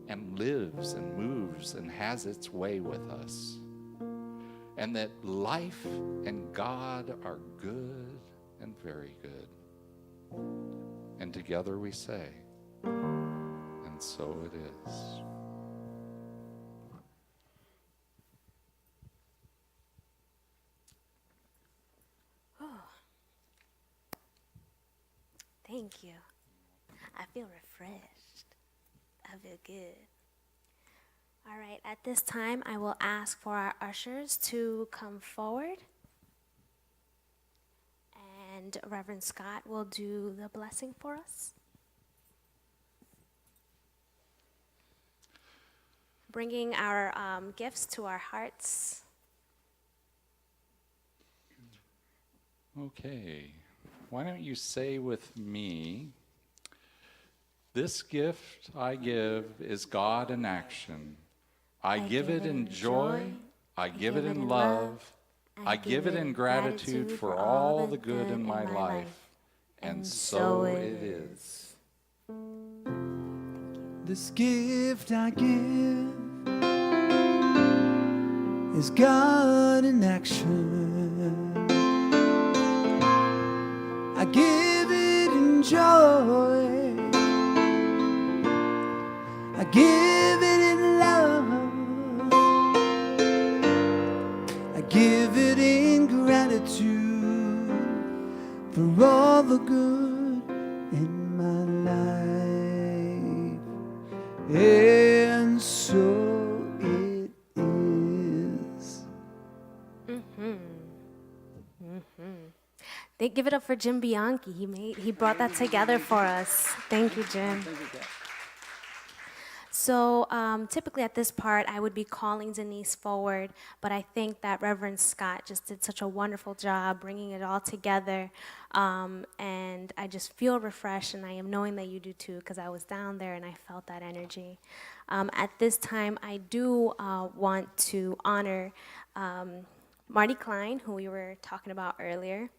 and lives and moves and has its way with us. And that life and God are good and very good. And together we say, and so it is. Thank you. I feel refreshed. I feel good. All right, at this time, I will ask for our ushers to come forward. And Reverend Scott will do the blessing for us. Bringing our gifts to our hearts. Okay. Why don't you say with me, this gift I give is God in action. I give it in joy, I give it in love, I give it in gratitude for all the good in my life. And so it is. This gift I give is God in action. I give it in joy, I give it in love, I give it in gratitude for all the good in my life. And so it is. They give it up for Jim Bianchi. He brought that together for us. Thank you, Jim. So typically at this part, I would be calling Denise forward, but I think that Reverend Scott just did such a wonderful job bringing it all together, and I just feel refreshed, and I am knowing that you do too, because I was down there and I felt that energy. At this time, I do want to honor Marty Klein, who we were talking about earlier,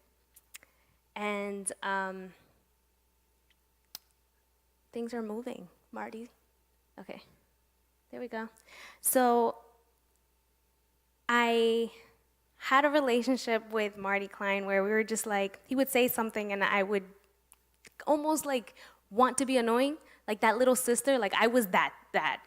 and things are moving. Marty? Okay, there we go. So I had a relationship with Marty Klein where we were just like, he would say something and I would almost like want to be annoying, like that little sister, like I was that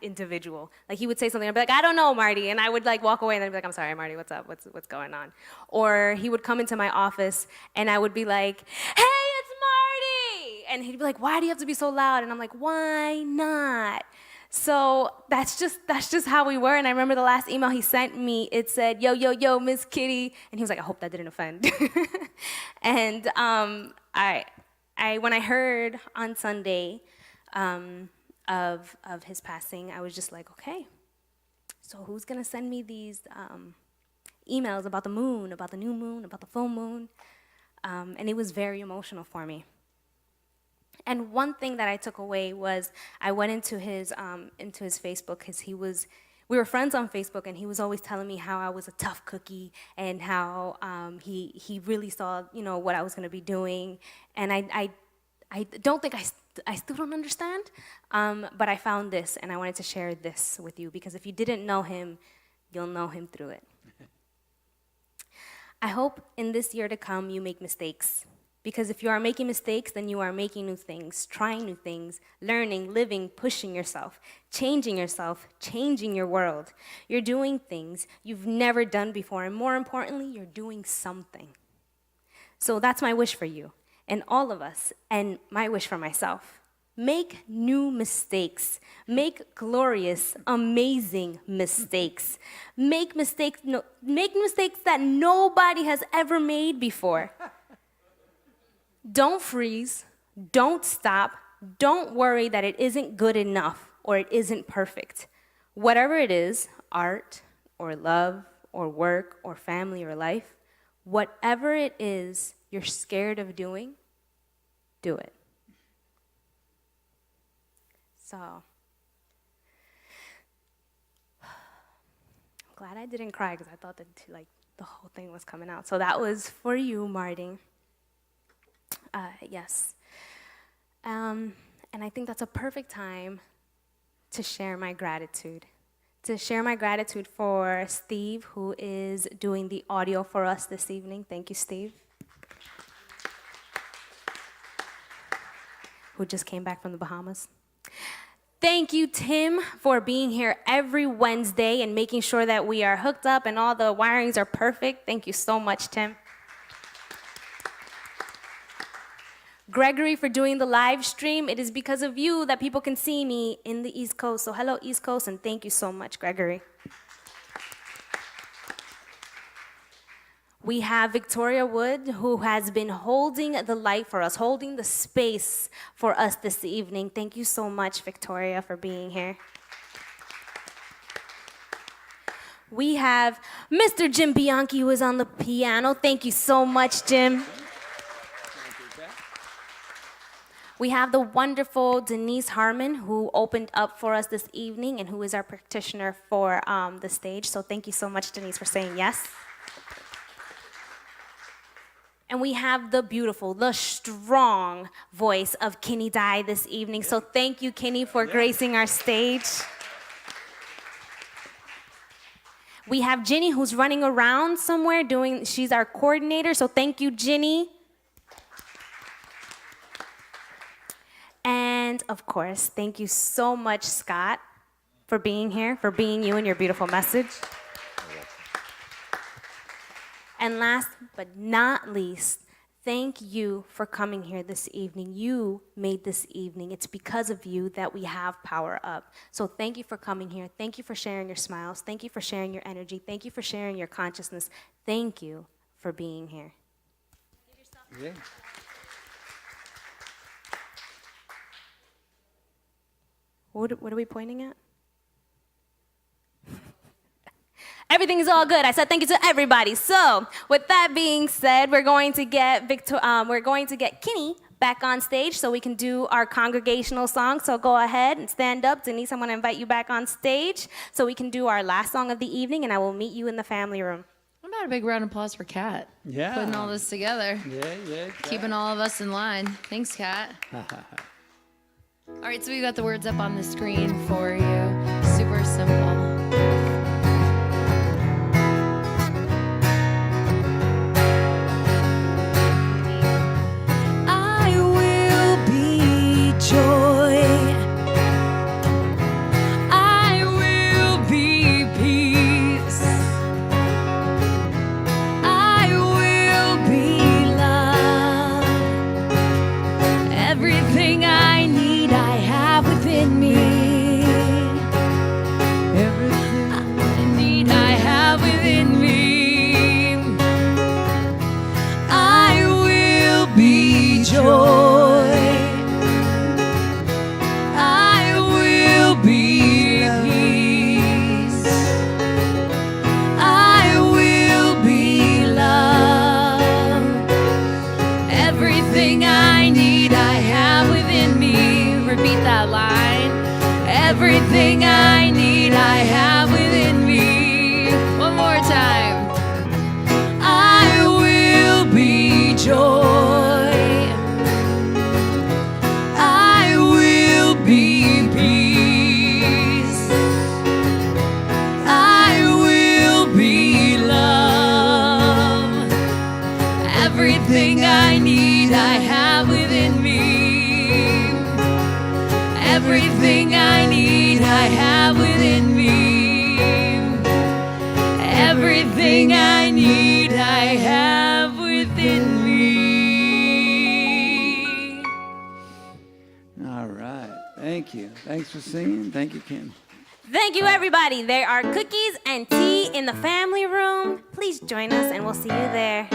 individual. Like he would say something, I'd be like, I don't know, Marty, and I would like walk away and I'd be like, I'm sorry, Marty, what's up, what's going on? Or he would come into my office and I would be like, hey, it's Marty! And he'd be like, why do you have to be so loud? And I'm like, why not? So that's just how we were. And I remember the last email he sent me, it said, yo, Miss Kitty. And he was like, I hope that didn't offend. And I when I heard on Sunday of his passing, I was just like, okay, so who's gonna send me these emails about the moon, about the new moon, about the full moon? And it was very emotional for me. And one thing that I took away was I went into his Facebook because we were friends on Facebook, and he was always telling me how I was a tough cookie and how he really saw, what I was going to be doing. And I don't think I still don't understand, but I found this, and I wanted to share this with you because if you didn't know him, you'll know him through it. I hope in this year to come you make mistakes. Because if you are making mistakes, then you are making new things, trying new things, learning, living, pushing yourself, changing your world. You're doing things you've never done before, and more importantly, you're doing something. So that's my wish for you, and all of us, and my wish for myself. Make new mistakes. Make glorious, amazing mistakes. Make mistakes that nobody has ever made before. Don't freeze, don't stop, don't worry that it isn't good enough or it isn't perfect. Whatever it is, art or love or work or family or life, whatever it is you're scared of doing, do it. So, I'm glad I didn't cry because I thought that the whole thing was coming out. So that was for you, Marty. Yes. And I think that's a perfect time to share my gratitude. To share my gratitude for Steve, who is doing the audio for us this evening. Thank you, Steve. Who just came back from the Bahamas. Thank you, Tim, for being here every Wednesday and making sure that we are hooked up and all the wirings are perfect. Thank you so much, Tim. Gregory, for doing the live stream. It is because of you that people can see me in the East Coast. So hello, East Coast, and thank you so much, Gregory. We have Victoria Wood, who has been holding the light for us, holding the space for us this evening. Thank you so much, Victoria, for being here. We have Mr. Jim Bianchi, who is on the piano. Thank you so much, Jim. We have the wonderful Denise Harmon, who opened up for us this evening and who is our practitioner for the stage. So thank you so much, Denise, for saying yes. And we have the beautiful, the strong voice of Kinney Dye this evening. So thank you, Kinney, for gracing our stage. We have Ginny, who's running around somewhere she's our coordinator. So thank you, Ginny. And of course, thank you so much, Scott, for being here, for being you and your beautiful message. And last but not least, thank you for coming here this evening. You made this evening. It's because of you that we have Power Up. So thank you for coming here. Thank you for sharing your smiles. Thank you for sharing your energy. Thank you for sharing your consciousness. Thank you for being here. Yeah. What are we pointing at? Everything is all good. I said thank you to everybody. So, with that being said, we're going to get Kinney back on stage so we can do our congregational song. So go ahead and stand up. Denise, I'm going to invite you back on stage so we can do our last song of the evening, and I will meet you in the family room. What about a big round of applause for Kat? Yeah. Putting all this together. Yeah. Keeping all of us in line. Thanks, Kat. All right, so we got the words up on the screen for you. Super simple. I will be joy. I will be peace. I will be love. Everything I need, I have within me. Everything I need, I have within me. One more time. I will be joy. I will be peace. I will be love. Everything I need, I have within me. Everything I need, I have within me. Everything I need, I have within me. All right. Thank you. Thanks for singing. Thank you, Kim. Thank you, everybody. There are cookies and tea in the family room. Please join us, and we'll see you there.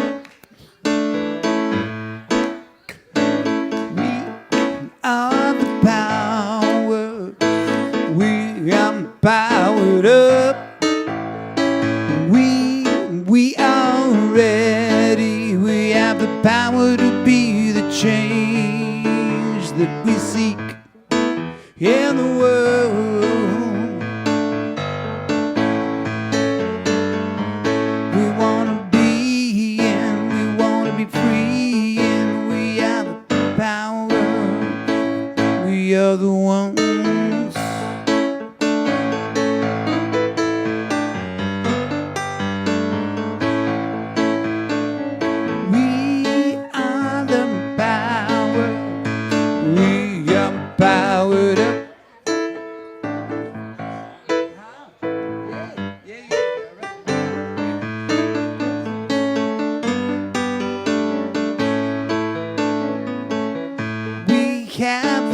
We are the power. We are powered up. We are ready. We have the power to be the change that we seek in the world. We want to be and we want to be free, and we have the power. We are the ones. We are the power. We are powered up. We have